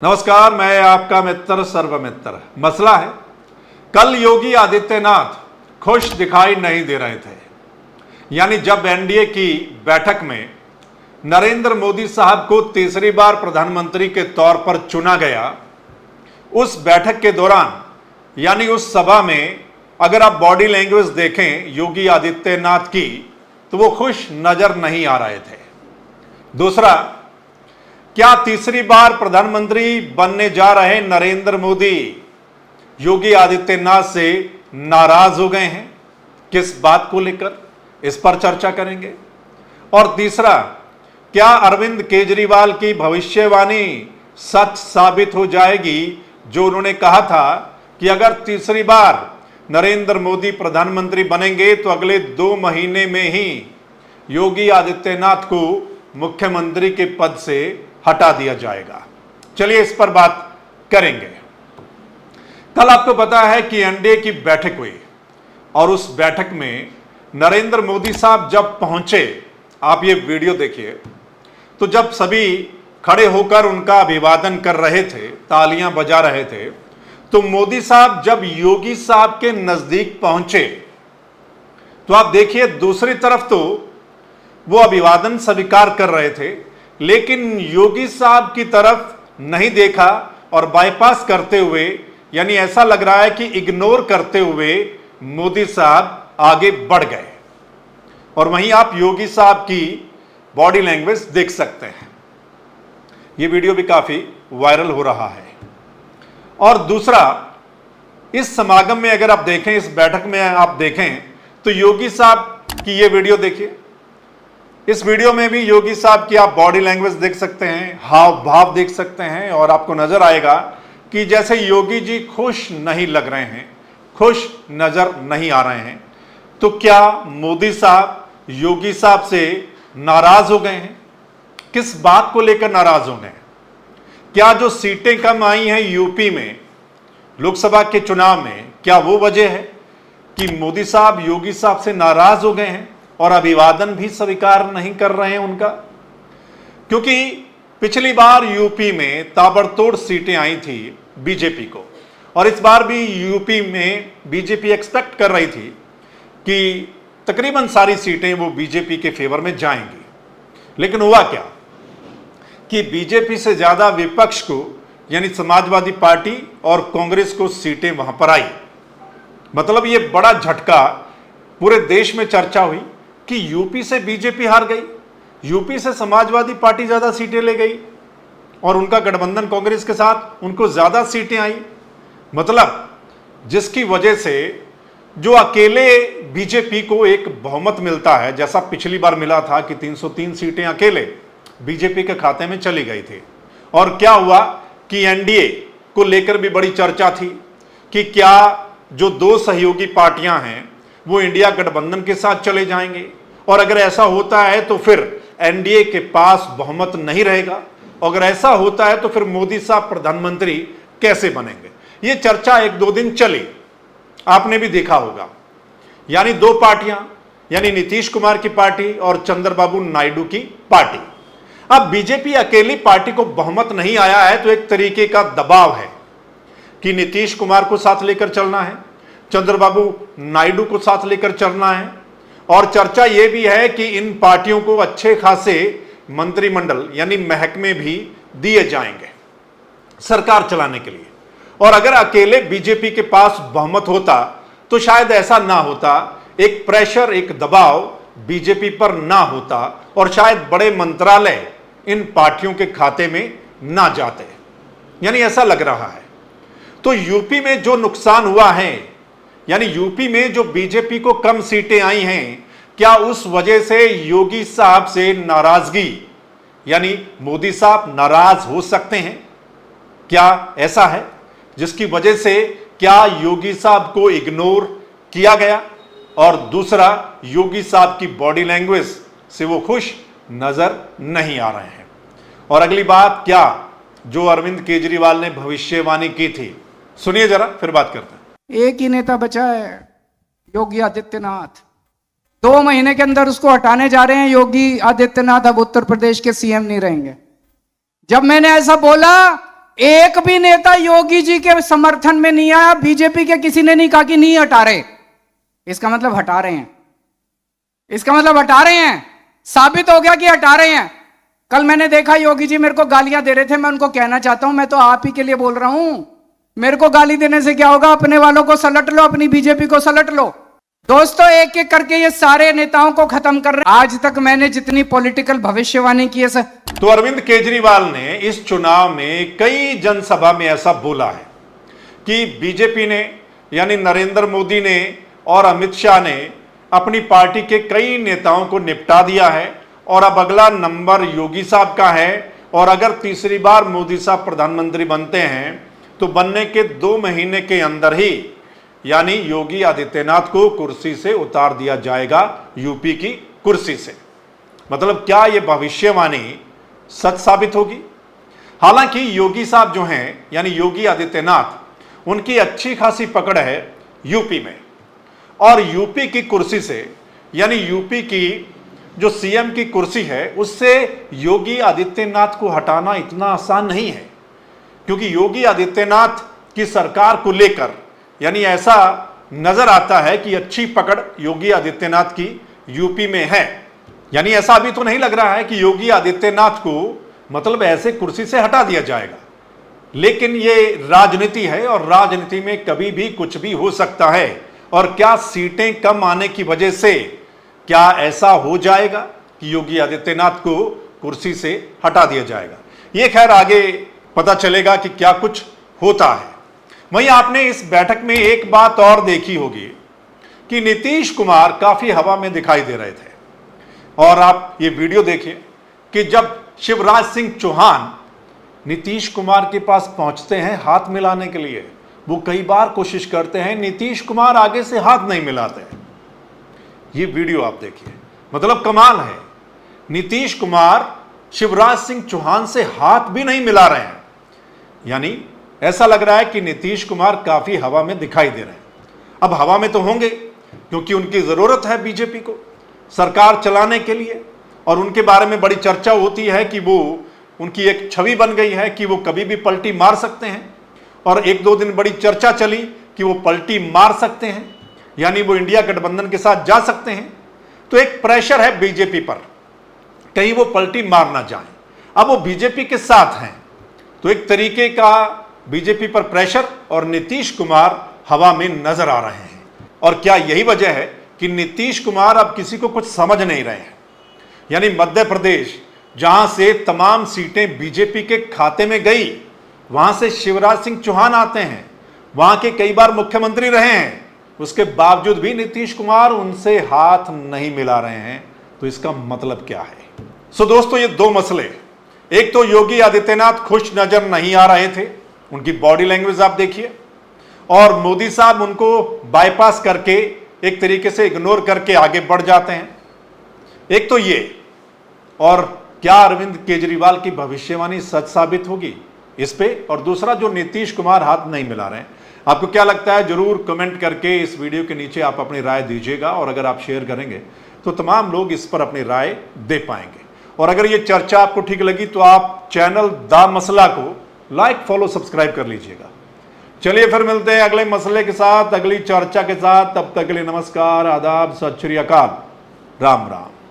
नमस्कार, मैं आपका मित्र सर्वमित्र। मसला है, कल योगी आदित्यनाथ खुश दिखाई नहीं दे रहे थे। यानी जब एनडीए की बैठक में नरेंद्र मोदी साहब को तीसरी बार प्रधानमंत्री के तौर पर चुना गया, उस बैठक के दौरान यानी उस सभा में अगर आप बॉडी लैंग्वेज देखें योगी आदित्यनाथ की, तो वो खुश नजर नहीं आ रहे थे। दूसरा, क्या तीसरी बार प्रधानमंत्री बनने जा रहे नरेंद्र मोदी योगी आदित्यनाथ से नाराज हो गए हैं? किस बात को लेकर, इस पर चर्चा करेंगे। और तीसरा, क्या अरविंद केजरीवाल की भविष्यवाणी सच साबित हो जाएगी, जो उन्होंने कहा था कि अगर तीसरी बार नरेंद्र मोदी प्रधानमंत्री बनेंगे तो अगले 2 महीने में ही योगी आदित्यनाथ को मुख्यमंत्री के पद से हटा दिया जाएगा। चलिए इस पर बात करेंगे। कल आपको पता है कि एनडीए की बैठक हुई और उस बैठक में नरेंद्र मोदी साहब जब पहुंचे, आप ये वीडियो देखिए, तो जब सभी खड़े होकर उनका अभिवादन कर रहे थे, तालियां बजा रहे थे, तो मोदी साहब जब योगी साहब के नजदीक पहुंचे तो आप देखिए दूसरी तरफ तो वो अभिवादन स्वीकार कर रहे थे, लेकिन योगी साहब की तरफ नहीं देखा और बाईपास करते हुए, यानी ऐसा लग रहा है कि इग्नोर करते हुए मोदी साहब आगे बढ़ गए। और वहीं आप योगी साहब की बॉडी लैंग्वेज देख सकते हैं। ये वीडियो भी काफी वायरल हो रहा है। और दूसरा, इस समागम में अगर आप देखें, इस बैठक में आप देखें, तो योगी साहब की ये वीडियो देखिए। इस वीडियो में भी योगी साहब की आप बॉडी लैंग्वेज देख सकते हैं, हाव भाव देख सकते हैं, और आपको नजर आएगा कि जैसे योगी जी खुश नहीं लग रहे हैं, खुश नजर नहीं आ रहे हैं। तो क्या मोदी साहब योगी साहब से नाराज हो गए हैं? किस बात को लेकर नाराज हो गए हैं? क्या जो सीटें कम आई हैं यूपी में लोकसभा के चुनाव में, क्या वो वजह है कि मोदी साहब योगी साहब से नाराज हो गए हैं और अभिवादन भी स्वीकार नहीं कर रहे हैं उनका? क्योंकि पिछली बार यूपी में ताबड़तोड़ सीटें आई थी बीजेपी को, और इस बार भी यूपी में बीजेपी एक्सपेक्ट कर रही थी कि तकरीबन सारी सीटें वो बीजेपी के फेवर में जाएंगी। लेकिन हुआ क्या कि बीजेपी से ज्यादा विपक्ष को, यानी समाजवादी पार्टी और कांग्रेस को सीटें वहां पर आई। मतलब ये बड़ा झटका, पूरे देश में चर्चा हुई कि यूपी से बीजेपी हार गई, यूपी से समाजवादी पार्टी ज्यादा सीटें ले गई और उनका गठबंधन कांग्रेस के साथ उनको ज्यादा सीटें आई। मतलब जिसकी वजह से जो अकेले बीजेपी को एक बहुमत मिलता है, जैसा पिछली बार मिला था कि 303 सीटें अकेले बीजेपी के खाते में चली गई थी। और क्या हुआ कि एनडीए को लेकर भी बड़ी चर्चा थी कि क्या जो 2 सहयोगी पार्टियां हैं वो इंडिया गठबंधन के साथ चले जाएंगे, और अगर ऐसा होता है तो फिर एनडीए के पास बहुमत नहीं रहेगा, अगर ऐसा होता है तो फिर मोदी साहब प्रधानमंत्री कैसे बनेंगे। ये चर्चा 1-2 दिन चली, आपने भी देखा होगा। यानी 2 पार्टियां, यानी नीतीश कुमार की पार्टी और चंद्रबाबू नायडू की पार्टी। अब बीजेपी अकेली पार्टी को बहुमत नहीं आया है तो एक तरीके का दबाव है कि नीतीश कुमार को साथ लेकर चलना है, चंद्रबाबू नायडू को साथ लेकर चलना है। और चर्चा यह भी है कि इन पार्टियों को अच्छे खासे मंत्रिमंडल यानी महकमे भी दिए जाएंगे सरकार चलाने के लिए। और अगर अकेले बीजेपी के पास बहुमत होता तो शायद ऐसा ना होता, एक प्रेशर, एक दबाव बीजेपी पर ना होता, और शायद बड़े मंत्रालय इन पार्टियों के खाते में ना जाते। यानी ऐसा लग रहा है। तो यूपी में जो नुकसान हुआ है, यानी यूपी में जो बीजेपी को कम सीटें आई हैं, क्या उस वजह से योगी साहब से नाराजगी, यानी मोदी साहब नाराज हो सकते हैं? क्या ऐसा है जिसकी वजह से क्या योगी साहब को इग्नोर किया गया? और दूसरा, योगी साहब की बॉडी लैंग्वेज से वो खुश नजर नहीं आ रहे हैं। और अगली बात, क्या जो अरविंद केजरीवाल ने भविष्यवाणी की थी, सुनिए जरा, फिर बात करते हैं। एक ही नेता बचा है, योगी आदित्यनाथ। 2 महीने के अंदर उसको हटाने जा रहे हैं। योगी आदित्यनाथ अब उत्तर प्रदेश के सीएम नहीं रहेंगे। जब मैंने ऐसा बोला एक भी नेता योगी जी के समर्थन में नहीं आया, बीजेपी के किसी ने नहीं कहा कि नहीं हटा रहे। इसका मतलब हटा रहे हैं, इसका मतलब हटा रहे हैं, साबित हो गया कि हटा रहे हैं। कल मैंने देखा योगी जी मेरे को गालियां दे रहे थे, मैं उनको कहना चाहता हूं, मैं तो आप ही के लिए बोल रहा हूं, मेरे को गाली देने से क्या होगा, अपने वालों को सलट लो, अपनी बीजेपी को सलट लो। दोस्तों एक एक करके ये सारे नेताओं को खत्म कर रहे हैं। आज तक मैंने जितनी पॉलिटिकल भविष्यवाणी की है सर, तो अरविंद केजरीवाल ने इस चुनाव में कई जनसभा में ऐसा बोला है कि बीजेपी ने यानी नरेंद्र मोदी ने और अमित शाह ने अपनी पार्टी के कई नेताओं को निपटा दिया है और अब अगला नंबर योगी साहब का है। और अगर तीसरी बार मोदी साहब प्रधानमंत्री बनते हैं तो बनने के 2 महीने के अंदर ही यानी योगी आदित्यनाथ को कुर्सी से उतार दिया जाएगा, यूपी की कुर्सी से। मतलब क्या यह भविष्यवाणी सच साबित होगी? हालांकि योगी साहब जो हैं यानी योगी आदित्यनाथ, उनकी अच्छी खासी पकड़ है यूपी में, और यूपी की कुर्सी से यानी यूपी की जो सीएम की कुर्सी है उससे योगी आदित्यनाथ को हटाना इतना आसान नहीं है, क्योंकि योगी आदित्यनाथ की सरकार को लेकर यानी ऐसा नजर आता है कि अच्छी पकड़ योगी आदित्यनाथ की यूपी में है। यानी ऐसा अभी तो नहीं लग रहा है कि योगी आदित्यनाथ को मतलब ऐसे कुर्सी से हटा दिया जाएगा, लेकिन ये राजनीति है और राजनीति में कभी भी कुछ भी हो सकता है। और क्या सीटें कम आने की वजह से क्या ऐसा हो जाएगा कि योगी आदित्यनाथ को कुर्सी से हटा दिया जाएगा? ये खैर आगे पता चलेगा कि क्या कुछ होता है। वहीं आपने इस बैठक में एक बात और देखी होगी कि नीतीश कुमार काफी हवा में दिखाई दे रहे थे। और आप ये वीडियो देखिए कि जब शिवराज सिंह चौहान नीतीश कुमार के पास पहुंचते हैं हाथ मिलाने के लिए, वो कई बार कोशिश करते हैं, नीतीश कुमार आगे से हाथ नहीं मिलाते हैं। ये वीडियो आप देखिए, मतलब कमाल है। नीतीश कुमार शिवराज सिंह चौहान से हाथ भी नहीं मिला रहे हैं, यानी ऐसा लग रहा है कि नीतीश कुमार काफी हवा में दिखाई दे रहे हैं। अब हवा में तो होंगे क्योंकि उनकी जरूरत है बीजेपी को सरकार चलाने के लिए, और उनके बारे में बड़ी चर्चा होती है कि वो उनकी एक छवि बन गई है कि वो कभी भी पलटी मार सकते हैं। और 1-2 दिन बड़ी चर्चा चली कि वो पलटी मार सकते हैं, यानी वो इंडिया गठबंधन के साथ जा सकते हैं। तो एक प्रेशर है बीजेपी पर, कहीं वो पलटी मार ना जाए। अब वो बीजेपी के साथ हैं तो एक तरीके का बीजेपी पर प्रेशर, और नीतीश कुमार हवा में नजर आ रहे हैं। और क्या यही वजह है कि नीतीश कुमार अब किसी को कुछ समझ नहीं रहे हैं? यानी मध्य प्रदेश जहां से तमाम सीटें बीजेपी के खाते में गई, वहां से शिवराज सिंह चौहान आते हैं, वहां के कई बार मुख्यमंत्री रहे हैं, उसके बावजूद भी नीतीश कुमार उनसे हाथ नहीं मिला रहे हैं। तो इसका मतलब क्या है? सो दोस्तों, ये 2 मसले, एक तो योगी आदित्यनाथ खुश नजर नहीं आ रहे थे, उनकी बॉडी लैंग्वेज आप देखिए, और मोदी साहब उनको बाईपास करके एक तरीके से इग्नोर करके आगे बढ़ जाते हैं। एक तो ये, और क्या अरविंद केजरीवाल की भविष्यवाणी सच साबित होगी इस पे? और दूसरा जो नीतीश कुमार हाथ नहीं मिला रहे हैं, आपको क्या लगता है? जरूर कमेंट करके इस वीडियो के नीचे आप अपनी राय दीजिएगा, और अगर आप शेयर करेंगे तो तमाम लोग इस पर अपनी राय दे पाएंगे। और अगर ये चर्चा आपको ठीक लगी तो आप चैनल द मसला को लाइक, फॉलो, सब्सक्राइब कर लीजिएगा। चलिए फिर मिलते हैं अगले मसले के साथ, अगली चर्चा के साथ। तब तक के लिए नमस्कार, आदाब, सत श्री अकाल, राम राम।